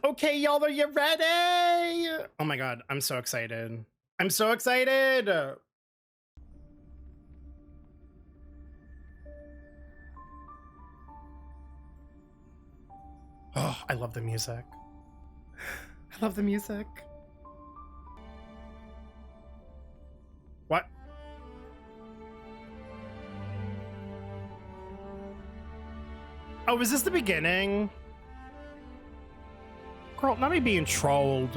Okay, y'all, are you ready? Oh my god, I'm so excited. I'm so excited! Oh, I love the music. I love the music. What? Oh, is this the beginning? Girl, not me being trolled.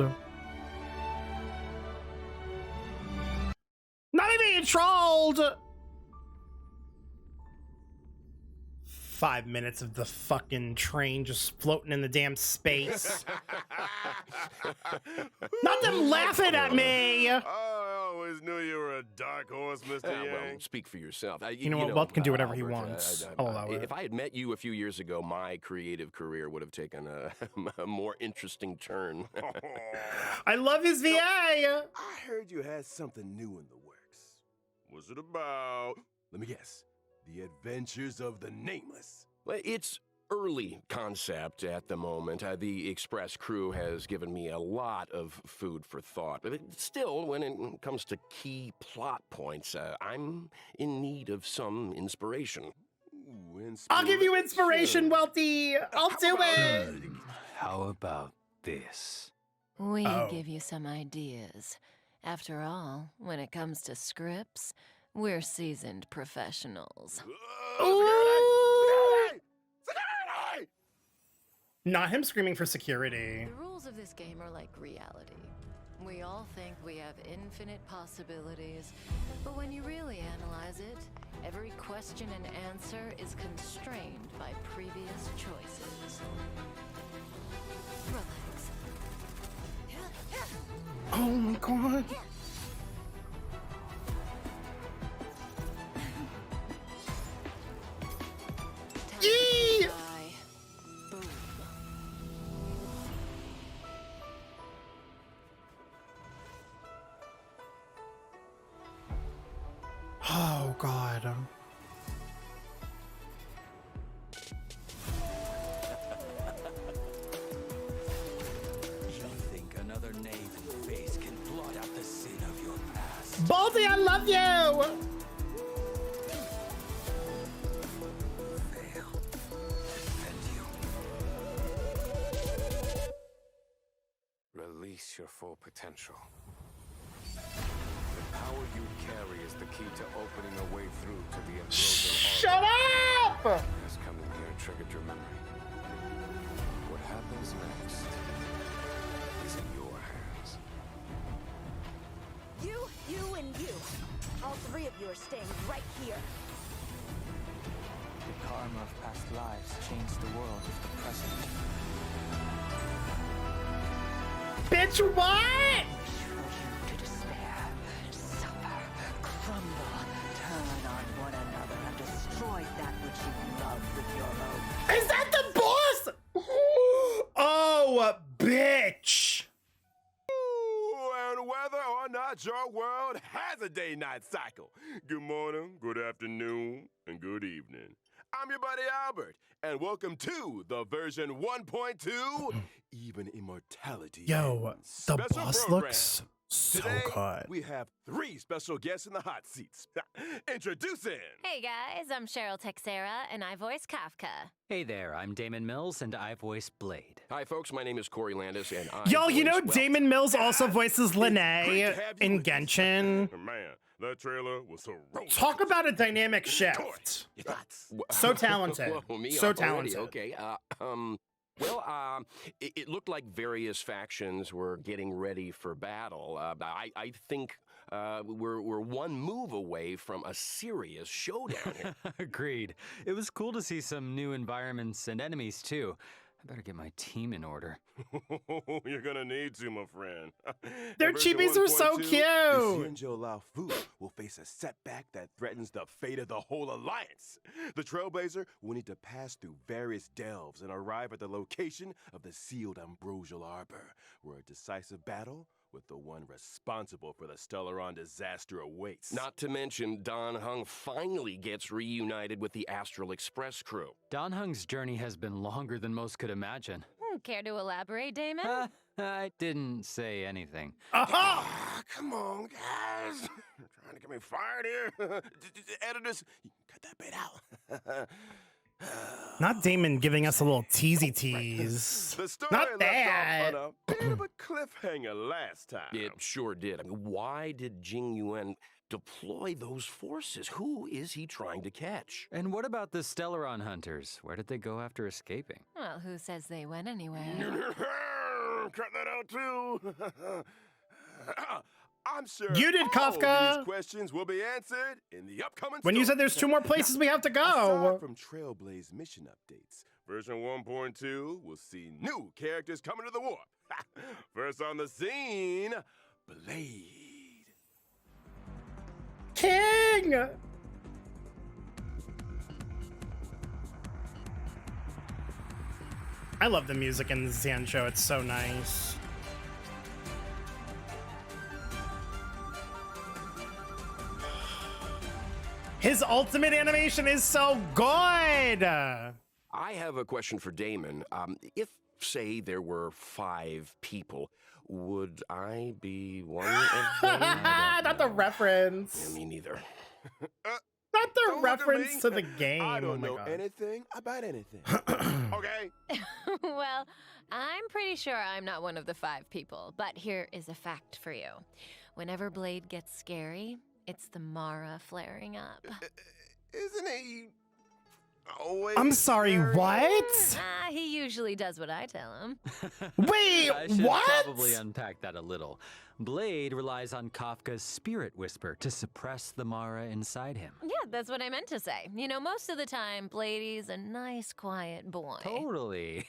Not me being trolled! 5 minutes of the fucking train just floating in the damn space. Not them laughing at me! I always knew you were a dark horse, Mr. Yang. Well, speak for yourself. You know what? Welt can do whatever he Albert, wants. I'll allow it. If I had met you a few years ago, my creative career would have taken a more interesting turn. I love his VA! I heard you had something new in the works. What's it about? Let me guess. The Adventures of the Nameless. Well, it's early concept at the moment. The Express crew has given me a lot of food for thought. But still, when it comes to key plot points, I'm in need of some inspiration. Ooh, I'll give you inspiration, Welty! I'll do it! How about this? We give you some ideas. After all, when it comes to scripts, we're seasoned professionals. Ooh. Security! Not him screaming for security. The rules of this game are like reality. We all think we have infinite possibilities, but when you really analyze it, every question and answer is constrained by previous choices. Relax. Oh my god. Yee! Boom. Oh god. You think another knave in the face can blot out the sin of your past? Baldy, I love you! Fail. And you. Release your full potential. The power you carry is the key to opening a way through to the Ambrosial Shut up! has come in here triggered your memory. What happens next is in your hands. You, and you. All three of you are staying right here. The karma of past lives changed the world with the present. Bitch, what? Throw you to despair, suffer, crumble, turn on one another, and destroy that which you love with your own. Is that the boss? Oh, bitch. And whether or not your world has a day-night cycle. Good morning, good afternoon, and good evening. I'm your buddy Albert, and welcome to the version 1.2, Even Immortality. Yo, the Special boss program. looks so Today, good. we have 3 special guests in the hot seats. Introducing... Hey guys, I'm Cheryl Texera, and I voice Kafka. Hey there, I'm Damon Mills, and I voice Blade. Hi, folks. My name is Corey Landis, and I Yo, you know voice Damon Mills also voices Great to Lene have you in with us. Genshin. Man, that trailer was so rolling. Talk about a dynamic shift. Your thoughts? So talented. Whoa, me So already? talented. Okay. It looked like various factions were getting ready for battle. I think we're one move away from a serious showdown here. Agreed. It was cool to see some new environments and enemies, too. I better get my team in order. You're gonna need to, my friend. Their In version chibis are so 1.2, cute. Xianzhou Lao Fu will face a setback that threatens the fate of the whole alliance. The Trailblazer will need to pass through various delves and arrive at the location of the sealed Ambrosial Arbor, where a decisive battle with the one responsible for the Stellaron disaster awaits. Not to mention, Don Hung finally gets reunited with the Astral Express crew. Don Hung's journey has been longer than most could imagine. Care to elaborate, Damon? I didn't say anything. Aha! Ah, come on, guys. You're trying to get me fired here. Editors, cut that bit out. Not Damon giving us a little teasy tease. The story Not left that. off on a bit of a cliffhanger last time. It sure did. I mean, why did Jing Yuan deploy those forces? Who is he trying to catch? And what about the Stellaron hunters? Where did they go after escaping? Well, who says they went anywhere? Cut that out too. I'm sure You did, all Kafka. these questions will be answered in the upcoming When you story. said there's 2 more places we have to Aside go. from Trailblaze mission updates, version 1.2 will see new characters coming to the warp. First on the scene, Blade. King! I love the music in the Zan show. It's so nice. His ultimate animation is so good. I have a question for Damon. If, say, there were 5 people, would I be one of them? Not the reference. Yeah, me neither. Not the Don't look at reference me. to the game. I Oh don't my know God. anything about anything. Okay? Well, I'm pretty sure I'm not one of the 5 people, but here is a fact for you. Whenever Blade gets scary, it's the Mara flaring up. Isn't he always I'm sorry, very- what? He usually does what I tell him. Wait, I should what? probably unpack that a little. Blade relies on Kafka's spirit whisper to suppress the Mara inside him. Yeah, that's what I meant to say. You know, most of the time, Bladey's a nice, quiet boy. Totally.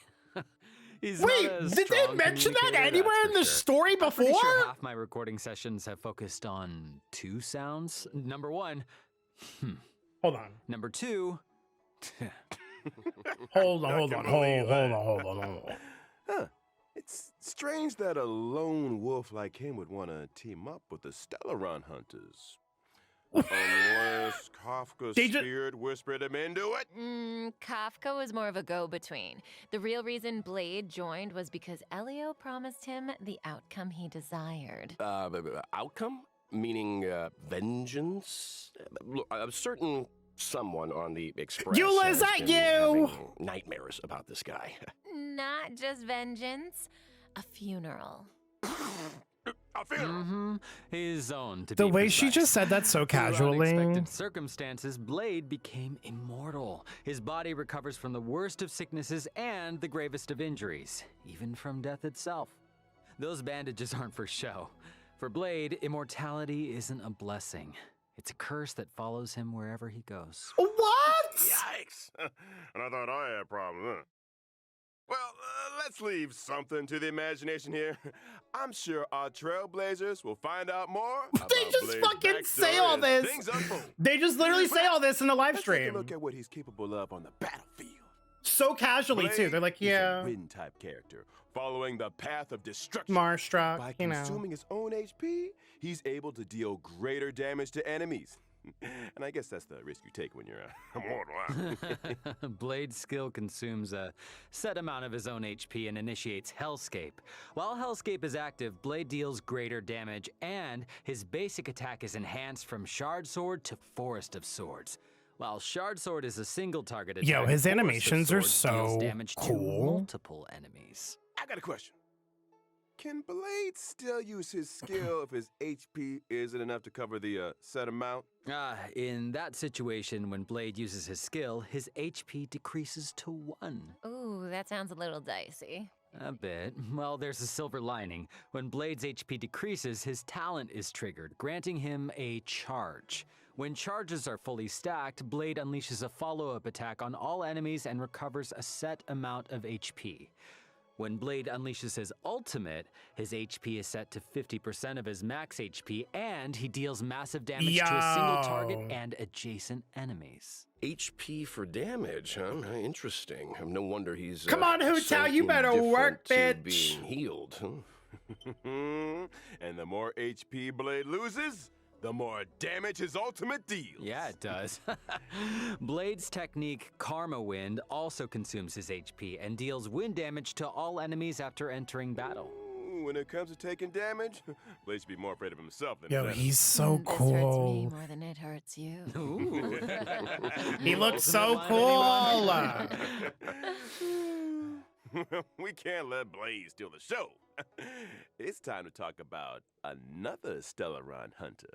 He's Wait, not a did they strong mention that communicator, anywhere that's in for the sure. story I'm pretty before? sure half my recording sessions have focused on 2 sounds. Number 1, Hold on. number 2. Hold on. Huh. It's strange that a lone wolf like him would want to team up with the Stellaron hunters. Unless Kafka's They ju- spirit whispered him into it. Kafka was more of a go-between. The real reason Blade joined was because Elio promised him the outcome he desired. Outcome? Meaning vengeance? Look, a certain someone on the Express Eula, has is that been you? having nightmares about this guy. Not just vengeance, a funeral. A funeral. His own, to The be way she precise. just said that so Through casually. unexpected circumstances, Blade became immortal. His body recovers from the worst of sicknesses and the gravest of injuries, even from death itself. Those bandages aren't for show. For Blade, immortality isn't a blessing. It's a curse that follows him wherever he goes. What? Yikes. And I thought I had a problem, huh? Well, let's leave something to the imagination here. I'm sure our Trailblazers will find out more about They just Blade's fucking backstory say all as this. things unfold. They just literally say all this in the live Let's take a stream. look at what he's capable of on the battlefield. So casually, too. Blade They're like, is a yeah, wind-type character, following the path of destruction. Marstruck, By you know. consuming his own HP, he's able to deal greater damage to enemies. And I guess that's the risk you take when you're immortal. Huh? Blade's skill consumes a set amount of his own HP and initiates Hellscape. While Hellscape is active, Blade deals greater damage, and his basic attack is enhanced from Shard Sword to Forest of Swords. While Shard Sword is a single target attack, Yo, his Forest of animations are Swords deals so damage to cool. multiple enemies. I got a question. Can Blade still use his skill if his HP isn't enough to cover the set amount? In that situation, when Blade uses his skill, his HP decreases to 1. Ooh, that sounds a little dicey. A bit. Well, there's a silver lining. When Blade's HP decreases, his talent is triggered, granting him a charge. When charges are fully stacked, Blade unleashes a follow-up attack on all enemies and recovers a set amount of HP. When Blade unleashes his ultimate, his HP is set to 50% of his max HP, and he deals massive damage to a single target Yo. and adjacent enemies. HP for damage, huh? Interesting. No wonder he's. Come on, Hu so Tao, you better work, indifferent to bitch. being healed. Huh? And the more HP Blade loses, the more damage his ultimate deals. Yeah, it does. Blade's technique, Karma Wind, also consumes his HP and deals wind damage to all enemies after entering battle. When it comes to taking damage, Blade should be more afraid of himself than Yo, them. he's so This hurts me cool. more than it hurts you. Ooh. He looks so cool. We can't let Blade steal the show. It's time to talk about another Stellaron hunter.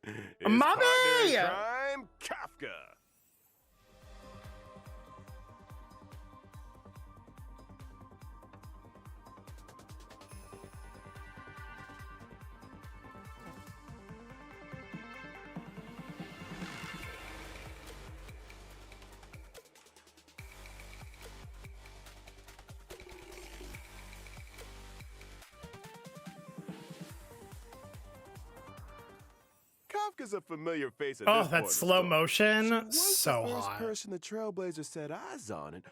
His Mommy! partner in crime, Kafka. Kafka's a familiar face at Oh, this that point. slow She motion, was so the first hot. person the Trailblazer set eyes on, and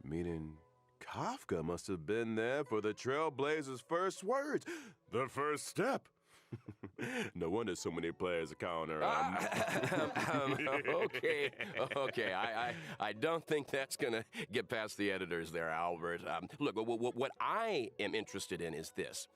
meaning Kafka must have been there for the Trailblazer's first words, the first step. No wonder so many players are calling her. Okay. I don't think that's gonna get past the editors there, Albert. Look, what I am interested in is this.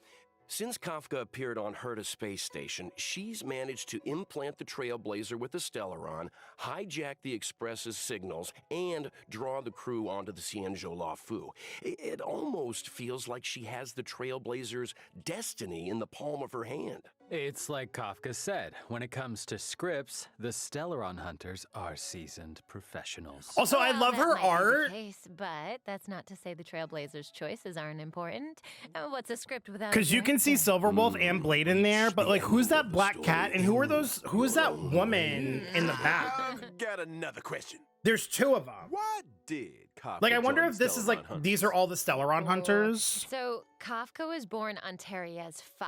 Since Kafka appeared on Herta Space Station, she's managed to implant the Trailblazer with the Stellaron, hijack the Express's signals, and draw the crew onto the Xianzhou La Fu. It almost feels like she has the Trailblazer's destiny in the palm of her hand. It's like Kafka said, when it comes to scripts, the Stellaron hunters are seasoned professionals. Also, I Well, love that her might be the art. case, but that's not to say the Trailblazers' choices aren't important. What's a script without? Because you can see Silverwolf and Blade in there, but like, who's that black cat and who are those? Who is that woman in the back? I've got another question. There's two of them. Why did Kafka Like, I wonder join if the this is like, Stellaron hunters? these are all the Stellaron hunters. So Kafka was born on Terias 5,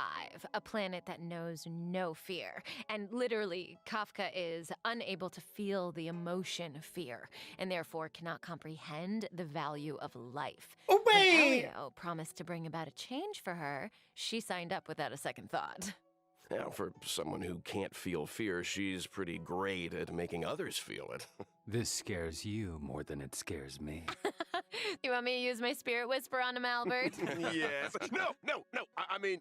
a planet that knows no fear. And literally, Kafka is unable to feel the emotion fear, and therefore cannot comprehend the value of life. Oh, When wait. Elio promised to bring about a change for her, she signed up without a second thought. Now, for someone who can't feel fear, she's pretty great at making others feel it. This scares you more than it scares me. You want me to use my spirit whisper on him, Albert? Yes. No. I mean,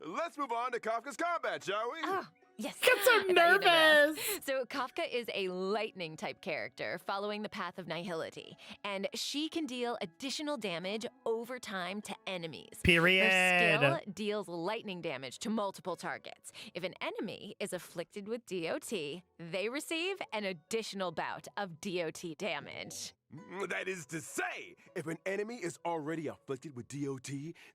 let's move on to Kafka's combat, shall we? Oh, yes. Get so I thought you'd never ask. nervous. So Kafka is a lightning type character following the path of nihility, and she can deal additional damage over time to enemies. Period. Her skill deals lightning damage to multiple targets. If an enemy is afflicted with DOT, they receive an additional bout of DOT damage. That is to say, if an enemy is already afflicted with DOT,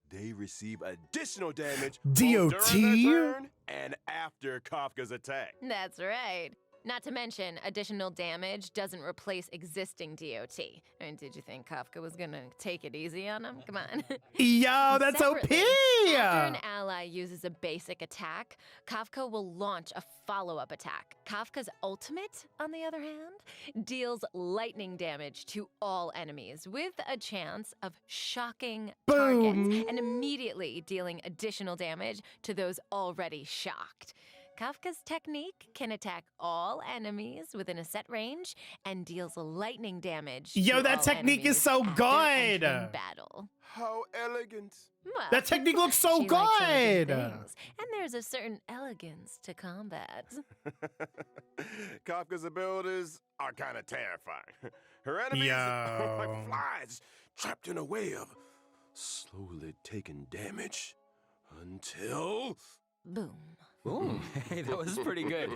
they receive additional damage both DOT? during their turn and after Kafka's attack. That's right. Not to mention, additional damage doesn't replace existing DOT. I mean, did you think Kafka was gonna take it easy on him? Come on. Yo, that's OP. Separately, after an ally uses a basic attack, Kafka will launch a follow-up attack. Kafka's ultimate, on the other hand, deals lightning damage to all enemies with a chance of shocking Boom. targets and immediately dealing additional damage to those already shocked. Kafka's technique can attack all enemies within a set range and deals lightning damage. Yo, to that all technique is enemies so after good. entering battle. How elegant. Well, That technique looks so she likes elegant good. things, and there's a certain elegance to combat. Kafka's abilities are kind of terrifying. Her enemies are Yo. like flies trapped in a web, slowly taking damage until... Boom. Ooh, hey, that was pretty good.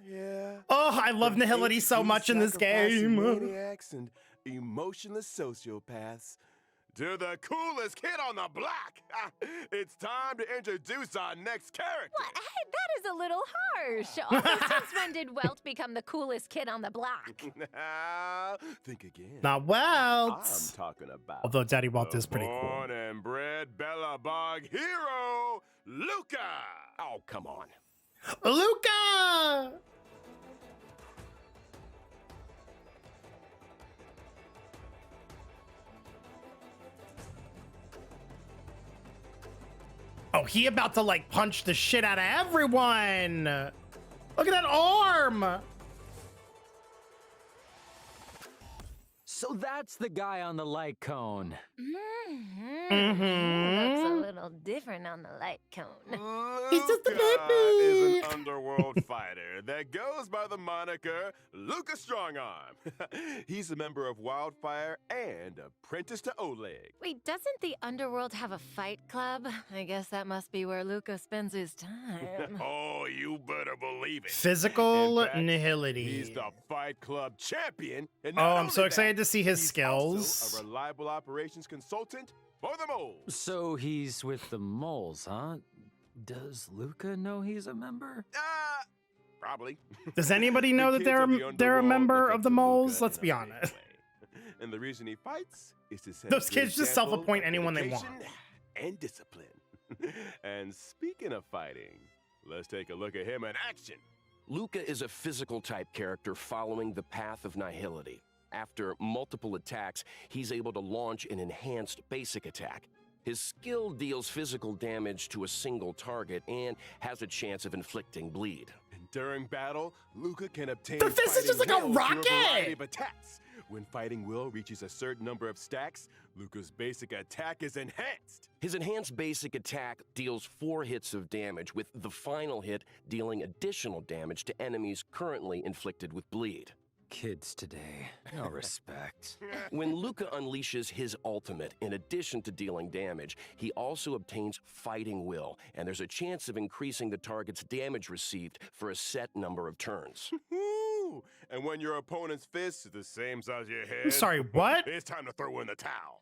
Yeah. Oh, I love Nihility so much in this Sacrificing game. Maniacs and emotionless sociopaths. To the coolest kid on the block. It's time to introduce our next character. What? Hey, that is a little harsh. Also, since when did Welt become the coolest kid on the block? Think again. Not Welt. I'm talking about. Although Daddy Walt the is pretty cool. Born and bred Bellabog hero, Luca. Oh, come on. Luca! Oh, he about to like punch the shit out of everyone. Look at that arm. So that's the guy on the light cone. Looks a little different on the light cone. He's just a Luca baby. is an underworld fighter that goes by the moniker Luca Strongarm. He's a member of Wildfire and apprentice to Oleg. Wait, doesn't the underworld have a fight club? I guess that must be where Luca spends his time. Oh, you better believe it. Physical In fact, nihility. He's the Fight Club champion. And Oh, not I'm so only excited that, to see his he's skills. also a reliable operations consultant for the moles. So he's with the moles, huh? Does Luca know he's a member? Probably. Does anybody know The that kids of the they're a underworld member look of up the to Luca moles? Let's in a be big honest. way. And the reason he fights is to set Those a good kids just example self-appoint of anyone they dedication want. and discipline. And speaking of fighting, let's take a look at him in action. Luca is a physical type character following the path of nihility. After multiple attacks, he's able to launch an enhanced basic attack. His skill deals physical damage to a single target and has a chance of inflicting bleed. And during battle, Luca can obtain The fist is just like a fighting will through rocket! variety of attacks. When fighting will reaches a certain number of stacks, Luca's basic attack is enhanced. His enhanced basic attack deals 4 hits of damage, with the final hit dealing additional damage to enemies currently inflicted with bleed. Kids today, no respect. When Luca unleashes his ultimate, in addition to dealing damage, he also obtains Fighting Will, and there's a chance of increasing the target's damage received for a set number of turns. Woo! And when your opponent's fist is the same size as your head, I'm sorry, what? it's time to throw in the towel.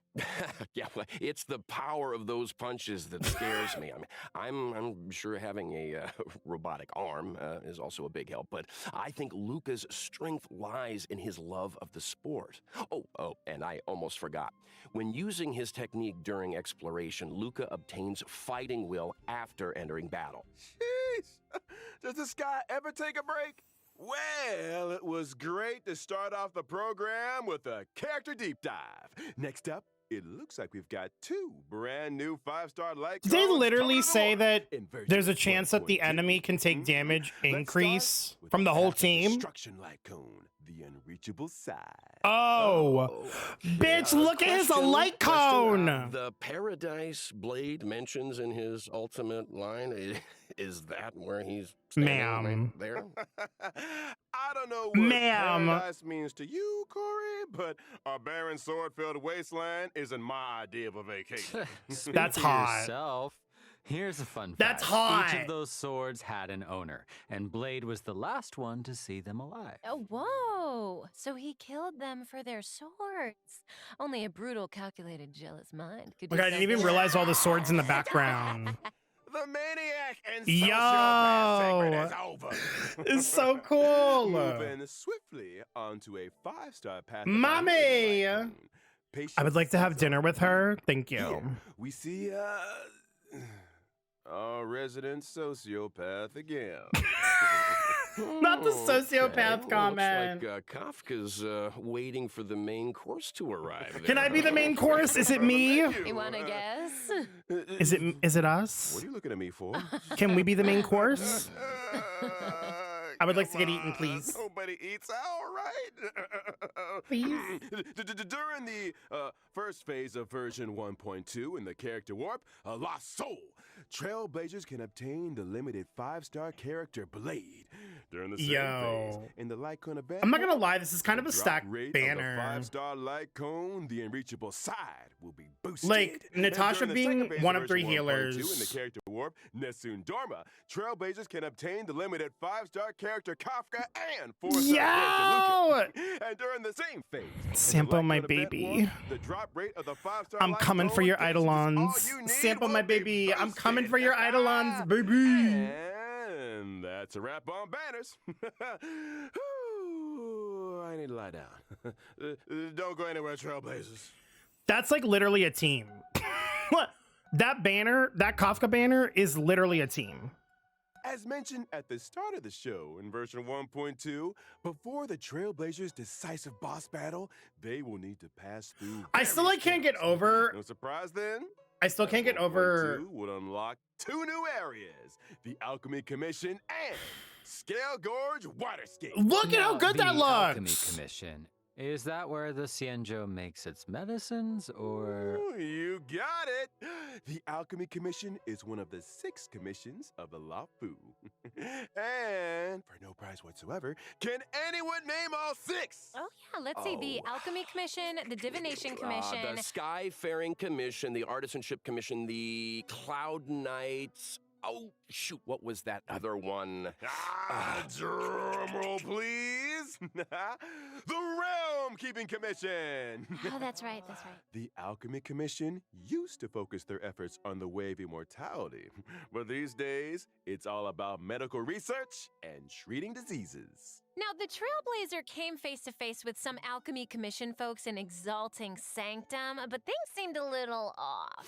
Yeah, well, it's the power of those punches that scares me. I mean, I'm sure having a robotic arm is also a big help, but I think Luca's strength lies in his love of the sport. Oh, and I almost forgot. When using his technique during exploration, Luca obtains Fighting Will after entering battle. Jeez! Does this guy ever take a break? Well, it was great to start off the program with a character deep dive. Next up, it looks like we've got 2 brand new 5-star light Did they codes literally coming say aboard that in version there's a chance that the 1.2? enemy can take damage Let's increase start with from the whole Path of team? Destruction light cone, the unreachable side. Oh, bitch, look at his Question, light question. cone. The Paradise Blade mentions in his ultimate line, is that where he's standing Ma'am. right there? I don't know what Ma'am. paradise means to you, Corey, but a barren sword-filled wasteland isn't my idea of a vacation. Speak That's for hot. Yourself. Here's a fun fact. That's hot. Each of those swords had an owner, and Blade was the last one to see them alive. Oh, whoa! So he killed them for their swords. Only a brutal, calculated, jealous mind could. Look, do I didn't something even realize all the swords in the background. The maniac and Yo. sociopath segment is over. It's so cool. Moving swiftly onto a 5-star path. of Mommy! unlimited light cone. I would like to have Patience dinner is with her. Thank Here, you. we see our resident sociopath again. Not the sociopath Okay, comment. Looks like Kafka's waiting for the main course to arrive. Can there, I be the huh? main course? Is it me? You want to guess? Is it us? What are you looking at me for? Can we be the main course? I would like to get Come eaten, on, please. Nobody eats out, right? Please? During the first phase of version 1.2 in the character warp, Lost Soul, Trailblazers can obtain the limited 5-star character Blade. During the same phase, in the light cone event, I'm not gonna lie, this is kind of a drop stacked rate banner. Of the 5-star light cone, the unreachable side will be boosted. Like, And Natasha during the being second phase one of 3 version 1.2 healers. in the character warp, Nessun Dorma, Trailblazers can obtain the limited 5-star character Kafka and 4-star character Luca. And during the same phase, in the Sample light my cone event baby. warp, the drop rate of the 5-star I'm light coming for cone your is all eidolons. you need Sample will my be baby. I'm coming boosted. for your eidolons, baby. And that's a wrap on banners. Ooh, I need to lie down. Don't go anywhere, Trailblazers. That's like literally a team. What? That banner, that Kafka banner is literally a team. As mentioned at the start of the show in version 1.2, before the Trailblazers' decisive boss battle, they will need to pass through. I still various can't get steps. over. No surprise then? I still can't get over. 1.2 would unlock 2 new areas: the Alchemy Commission and Scale Gorge Waterscape. Look at how good that The Alchemy looks. Commission. Is that where the Xianzhou makes its medicines, or...? Ooh, you got it! The Alchemy Commission is one of the 6 commissions of the Lafu. And, for no prize whatsoever, can anyone name all 6? Oh yeah, let's see. The Alchemy Commission, the Divination Commission. The Skyfaring Commission, the Artisanship Commission, the Cloud Knights. Oh, shoot, what was that other one? Drum roll, please. The Realm Keeping Commission. Oh, that's right, that's right. The Alchemy Commission used to focus their efforts on the way of immortality, but these days, it's all about medical research and treating diseases. Now, the Trailblazer came face to face with some Alchemy Commission folks in Exalting Sanctum, but things seemed a little off.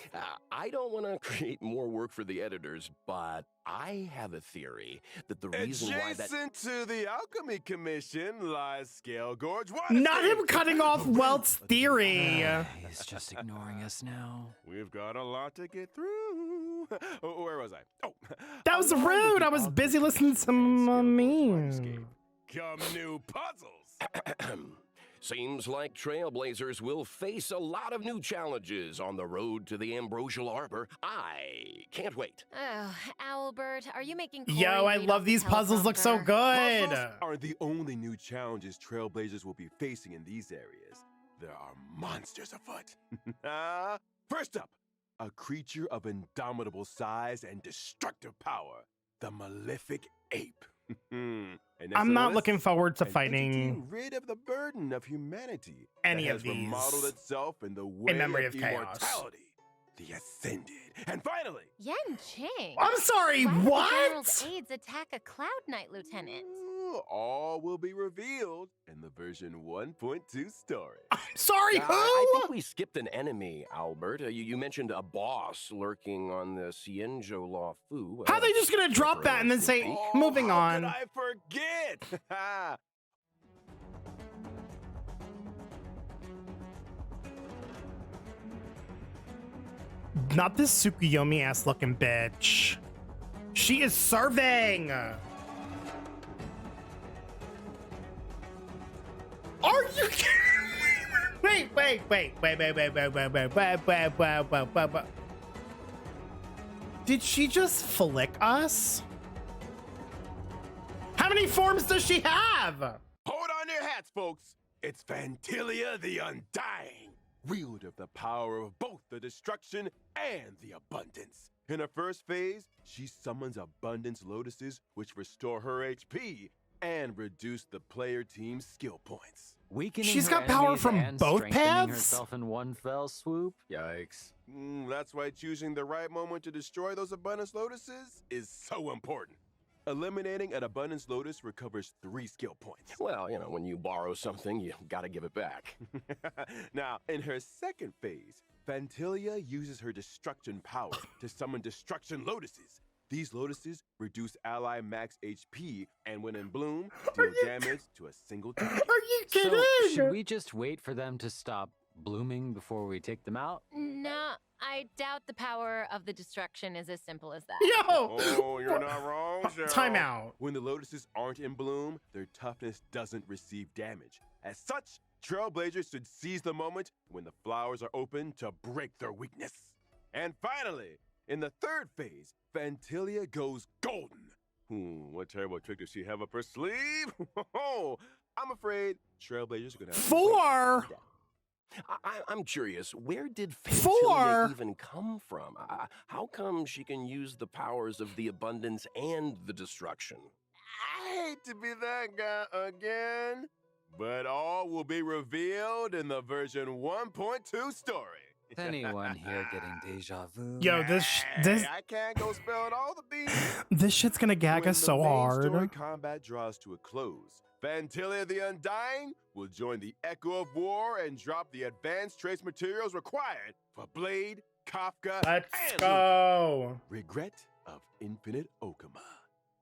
I don't want to create more work for the editors, but I have a theory that the reason why that... Adjacent to the Alchemy Commission lies Scale Gorge Waterscape. Not him cutting off Welt's theory. He's just ignoring us now. We've got a lot to get through. Oh, where was I? Oh, That was along with rude. the I was busy Alchemy listening to Commission and memes. Scale Gorge Waterscape come new puzzles. Seems like Trailblazers will face a lot of new challenges on the road to the Ambrosial Arbor. I can't wait. Oh, Owlbert, are you making Corey Yo, I read love off the these puzzles. Look so teleprompter? good. Puzzles are the only new challenges Trailblazers will be facing in these areas. There are monsters afoot. First up, a creature of indomitable size and destructive power, the Malefic Ape. And next I'm on the not list, looking forward to an fighting entity rid of the burden of humanity any that of has these remodeled itself in the way memory of of chaos. immortality, the Ascended. And finally, Yen Ching. I'm sorry, Why did the what? General's aides attack a Cloud Knight lieutenant? all will be revealed in the version 1.2 story. Sorry, who? I think we skipped an enemy, Albert. You mentioned a boss lurking on the Xianzhou Law Fu. How are they just gonna drop that and then say, moving how on? Could I forget? Not this Tsukuyomi ass looking bitch. She is serving. Are you kidding me? Wait. Did she just flick us? How many forms does she have? Hold on to your hats, folks. It's Vantilia the Undying, wielder of the power of both the destruction and the abundance. In her first phase, she summons abundance lotuses, which restore her HP and reduce the player team's skill points. Weakening She's her got power enemies from and both strengthening paths? herself in one fell swoop. Yikes. That's why choosing the right moment to destroy those abundance lotuses is so important. Eliminating an abundance lotus recovers 3 skill points. Well, when you borrow something, you gotta give it back. Now, in her second phase, Vantilia uses her destruction power to summon destruction lotuses. These lotuses reduce ally max HP and, when in bloom, deal damage to a single target. Are you kidding? So, should we just wait for them to stop blooming before we take them out? No, I doubt the power of the destruction is as simple as that. Yo! Oh, you're not wrong, Cheryl. Time out. When the lotuses aren't in bloom, their toughness doesn't receive damage. As such, Trailblazers should seize the moment when the flowers are open to break their weakness. And finally, in the third phase, Vantilia goes golden. What terrible trick does she have up her sleeve? I'm afraid Trailblazers are gonna have to wait 4. for that. I'm curious, where did 4? Vantilia even come from? How come she can use the powers of the abundance and the destruction? I hate to be that guy again, but all will be revealed in the version 1.2 story. Is anyone here getting deja vu? Yo, this I can't go spell it all the beats. this shit's gonna gag When us the so main hard. story combat draws to a close, Vantilia the Undying will join the Echo of War and drop the advanced trace materials required for Blade, Kafka, Let's and go. Regret of Infinite Okama.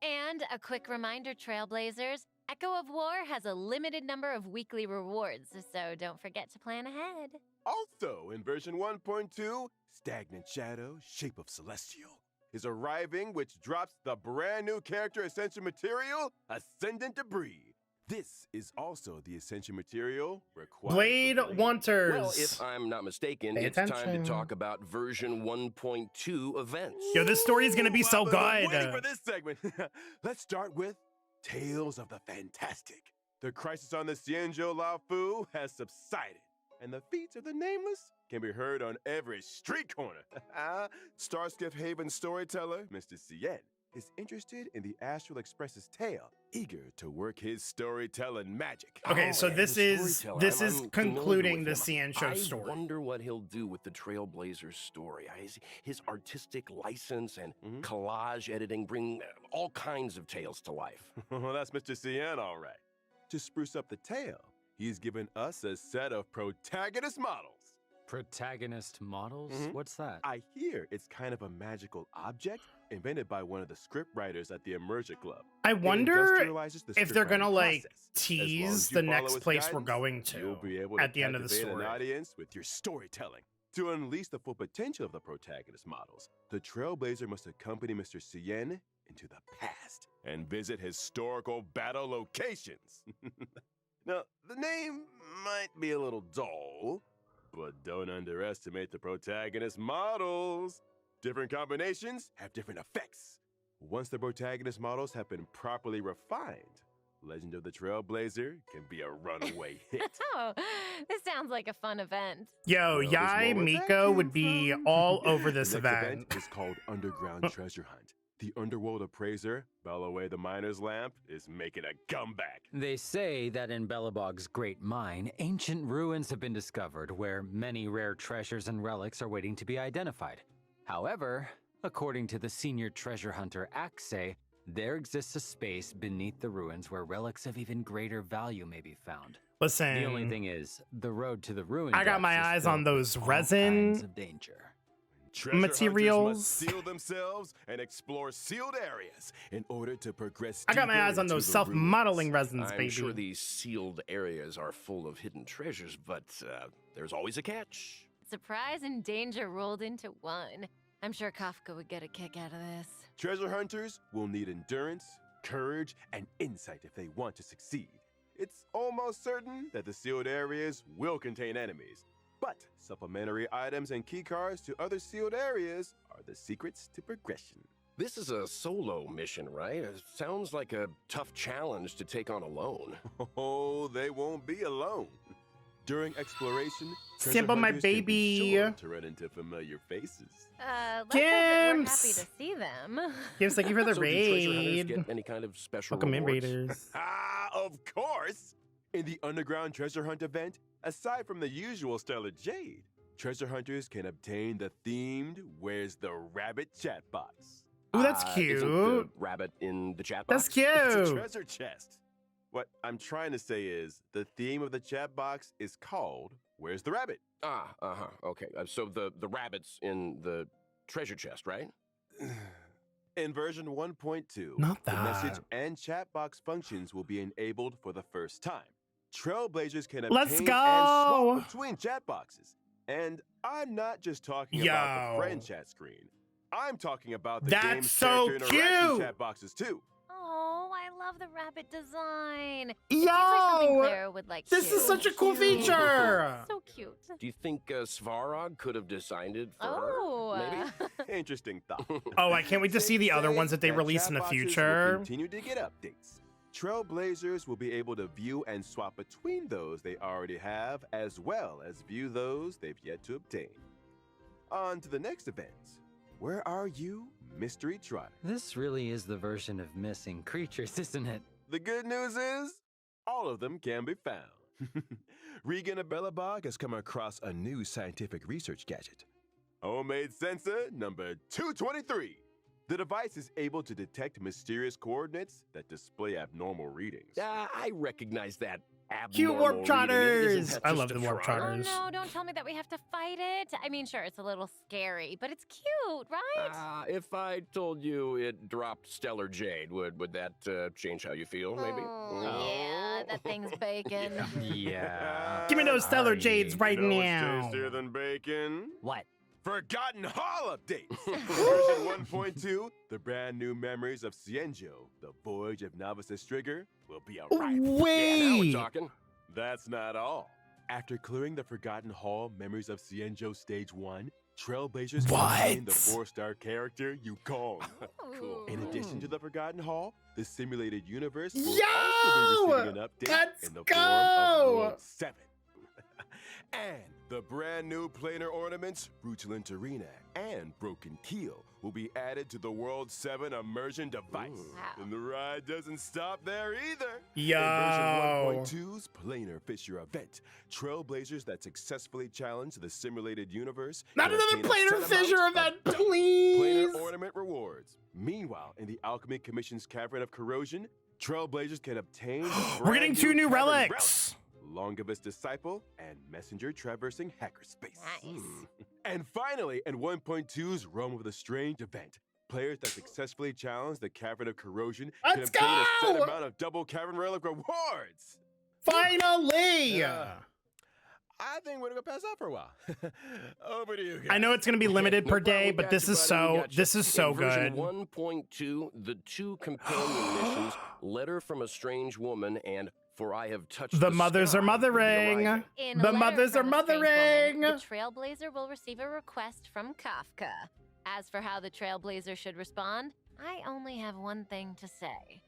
And a quick reminder, Trailblazers, Echo of War has a limited number of weekly rewards, so don't forget to plan ahead. Also, in version 1.2, Stagnant Shadow, Shape of Celestial, is arriving, which drops the brand new character Ascension material, Ascendant Debris. This is also the Ascension material required. Blade Wanters. Well, if I'm not mistaken, Pay it's time attention. to talk about version 1.2 events. Yo, this story is gonna be so I've been good. waiting for this segment. Let's start with Tales of the Fantastic. The crisis on the Xianzhou Laofu has subsided, and the feats of the Nameless can be heard on every street corner. Starskiff Haven storyteller, Mr. Cien, is interested in the Astral Express's tale, eager to work his storytelling magic. Okay, so and this the is storyteller, this I'm is familiar concluding the with him. Xianzhou I story. wonder what he'll do with the Trailblazers story. His artistic license and collage editing bring all kinds of tales to life. Well, that's Mr. Cien, all right. To spruce up the tale, he's given us a set of protagonist models. Protagonist models? What's that? I hear it's kind of a magical object invented by one of the script writers at the Immersion Club. I It wonder industrializes the if they're script gonna writing like process. As long tease as you the follow next its place we're guidance, going you'll to be able to at the end of the captivate story. an audience with your storytelling. To unleash the full potential of the protagonist models, the Trailblazer must accompany Mr. Cien into the past and visit historical battle locations. Now, the name might be a little dull, but don't underestimate the protagonist models. Different combinations have different effects. Once the protagonist models have been properly refined, Legend of the Trailblazer can be a runaway hit. Oh, this sounds like a fun event. Yo, Well, there's Yai more where that Miko came would be from. all over this The next event. is called Underground Treasure Hunt. The underworld appraiser, Bellaway the Miner's Lamp, is making a comeback. They say that in Belobog's great mine, ancient ruins have been discovered where many rare treasures and relics are waiting to be identified. However, according to the senior treasure hunter Axe, there exists a space beneath the ruins where relics of even greater value may be found. Listen, The only thing is, the road to the ruin I got depths my is eyes filled on those with all resin kinds of danger. Treasure materials. hunters must seal themselves and explore sealed areas in order to progress. I got my deeper eyes on into those the self-modeling ruins. resins, I'm baby. sure these sealed areas are full of hidden treasures, but there's always a catch. Surprise and danger rolled into one. I'm sure Kafka would get a kick out of this. Treasure hunters will need endurance, courage, and insight if they want to succeed. It's almost certain that the sealed areas will contain enemies, but supplementary items and keycards to other sealed areas are the secrets to progression. This is a solo mission, right? It sounds like a tough challenge to take on alone. Oh, they won't be alone. During exploration, treasure Simple, my hunters can be baby. sure to run into familiar faces. Let's hope that we're happy Gims! to see them. Gives thank you for the So do treasure hunters raid. get any kind of special Welcome in, rewards? raiders. Ah, of course! In the Underground Treasure Hunt event, aside from the usual Stellar Jade, treasure hunters can obtain the themed Where's the Rabbit chat box. Ooh, that's Isn't cute. the rabbit in the chat box? That's cute. It's a treasure chest. What I'm trying to say is the theme of the chat box is called Where's the Rabbit? Okay. So the rabbit's in the treasure chest, right? In version 1.2, Not the message that. and chat box functions will be enabled for the first time. Trailblazers can Let's obtain go! and swap between chat boxes. And I'm not just talking about Yo. the friend chat screen. I'm talking about the That's game's so character interaction cute! chat boxes too. Oh, I love the rabbit design. It seems like something Yo! Claire would like This too. is such a cool Cute. feature! So cute. Do you think Svarog could have designed it for Oh, her? Maybe? Interesting thought. Oh, I can't wait to see the other ones that they release chat in the boxes will future. Continue to get updates. Trailblazers will be able to view and swap between those they already have, as well as view those they've yet to obtain. On to the next event. Where are you, Mystery Trotter? This really is the version of missing creatures, isn't it? The good news is, all of them can be found. Regan of Bellabog has come across a new scientific research gadget. Homemade sensor number 223. The device is able to detect mysterious coordinates that display abnormal readings. I recognize that Cute abnormal warp reading. trotters. Isn't that I just love a the warp trotter? Oh trotters. no, don't tell me that we have to fight it. I mean, sure, it's a little scary, but it's cute, right? If I told you it dropped Stellar Jade, would that change how you feel, maybe? Yeah, that thing's bacon. Yeah. Give me those stellar Alright. jades right You know what's now. tastier than bacon? What? Forgotten Hall updates. Version 1.2, the brand new memories of Cienjo, the Voyage of Novice's Trigger, will be arriving. Yeah, now we're Wait. talking. That's not all. After clearing the Forgotten Hall Memories of Cienjo Stage 1, Trailblazers can obtain the What? 4-star character Yukong. Cool. In addition to the Forgotten Hall, the simulated universe will Yo! also be receiving an update Let's in the go! form of World 7. And the brand new planar ornaments, Ruchlin Arena and Broken Keel, will be added to the World 7 immersion device. Wow. And the ride doesn't stop there either. Yo. In version 1.2's Planar Fisher event, Trailblazers that successfully challenge the simulated universe Not can another obtain a planar set fissure amount event, of please. planar ornament rewards. Meanwhile, in the Alchemy Commission's Cavern of Corrosion, Trailblazers can obtain the We're getting brand 2 new Cavern relics. Longibus Disciple, and Messenger Traversing Hackerspace. Nice. And finally, in 1.2's Realm of the Strange event, players that successfully challenge the Cavern of Corrosion can Let's obtain a set go! amount of double Cavern Relic rewards. Finally. I think we're gonna pass out for a while. Over to you guys. I know it's gonna be limited No per problem, day, we but got this you, is buddy, we so got you. this is so In version good. 1.2, the 2 companion missions, Letter from a Strange Woman and For I Have Touched The mothers Sky, are will be mothering. arriving. In The a letter mothers are from a strange woman, mothering. The Trailblazer will receive a request from Kafka. As for how the Trailblazer should respond, I only have one thing to say.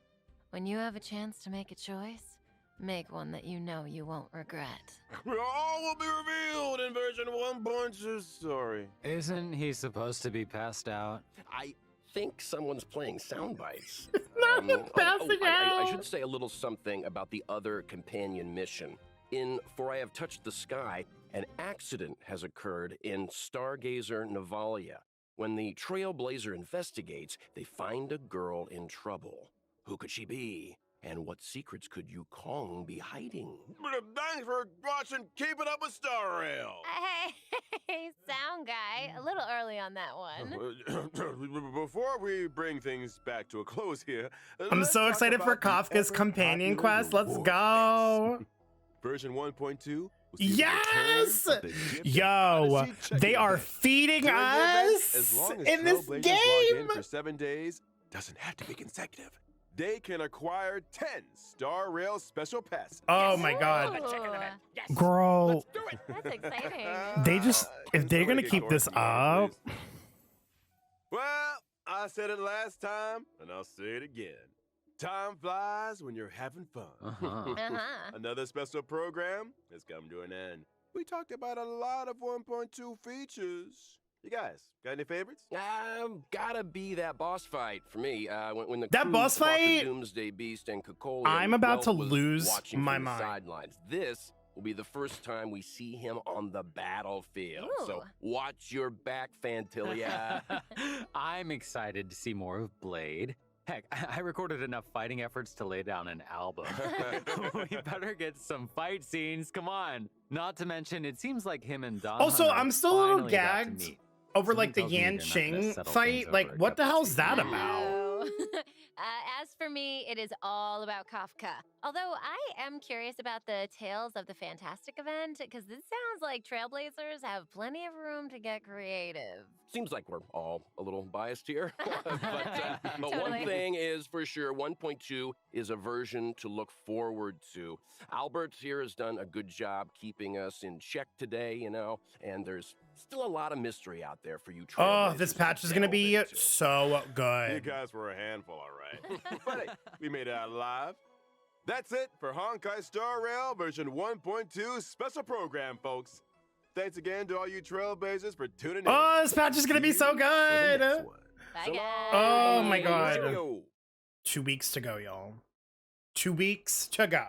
When you have a chance to make a choice, make one that you know you won't regret. All will be revealed in version 1.2. Sorry. Isn't he supposed to be passed out? I think someone's playing sound bites. Not him passing I out. should say a little something about the other companion mission. In For I Have Touched the Sky, an accident has occurred in Stargazer Navalia. When the Trailblazer investigates, they find a girl in trouble. Who could she be? And what secrets could Yukong be hiding? Thanks for watching Keeping Up with Star Rail. Hey, sound guy, a little early on that one. Before we bring things back to a close here, I'm let's so talk excited for about the Kafka's companion ever-popular quest. Let's reward go. events. Version 1.2. will see the Yes! return of the Gypsy Yo, Odyssey check-in they are event. feeding During the event, us as long as in this Trailblazers log in game. for 7 days, doesn't have to be consecutive. They can acquire 10 Star Rail special passes. Oh my god. Ooh, Girl, that's exciting. they just, if Can they're somebody gonna get keep this Gordon tomorrow, up, please? Well, I said it last time, and I'll say it again. Time flies when you're having fun. Uh-huh. Another special program has come to an end. We talked about a lot of 1.2 features. You guys, got any favorites? Gotta be that boss fight for me. When the That crew boss fought fight? the Doomsday Beast and Kokolian, I'm about to Welt was lose watching my from the mind. Sidelines. This will be the first time we see him on the battlefield. So Ooh. watch your back, Fantilia. I'm excited to see more of Blade. Heck, I recorded enough fighting efforts to lay down an album. We better get some fight scenes. Come on. Not to mention, it seems like him and Don. Also, Hunter I'm still a little finally got to gagged meet. over Something like the tells me they're Yan not gonna Qing settle fight. things Like, over a what the cup of hell's tea. that about? Oh. As for me, it is all about Kafka. Although I am curious about the Tales of the Fantastic event, because this sounds like Trailblazers have plenty of room to get creative. Seems like we're all a little biased here. but one Totally. thing is for sure, 1.2 is a version to look forward to. Albert here has done a good job keeping us in check today, you know, and there's still a lot of mystery out there for you. Oh, Trailblazers this to patch is gonna delve be into. so You good. guys were a handful, all right. But hey, we made it out alive. That's it for Honkai Star Rail version 1.2 special program, folks. Thanks again to all you Trailblazers for tuning in. Oh, this patch is gonna be so See you for the good. next one. Bye, So guys. Oh my long. God. Cheerio. 2 weeks to go, y'all. 2 weeks to go.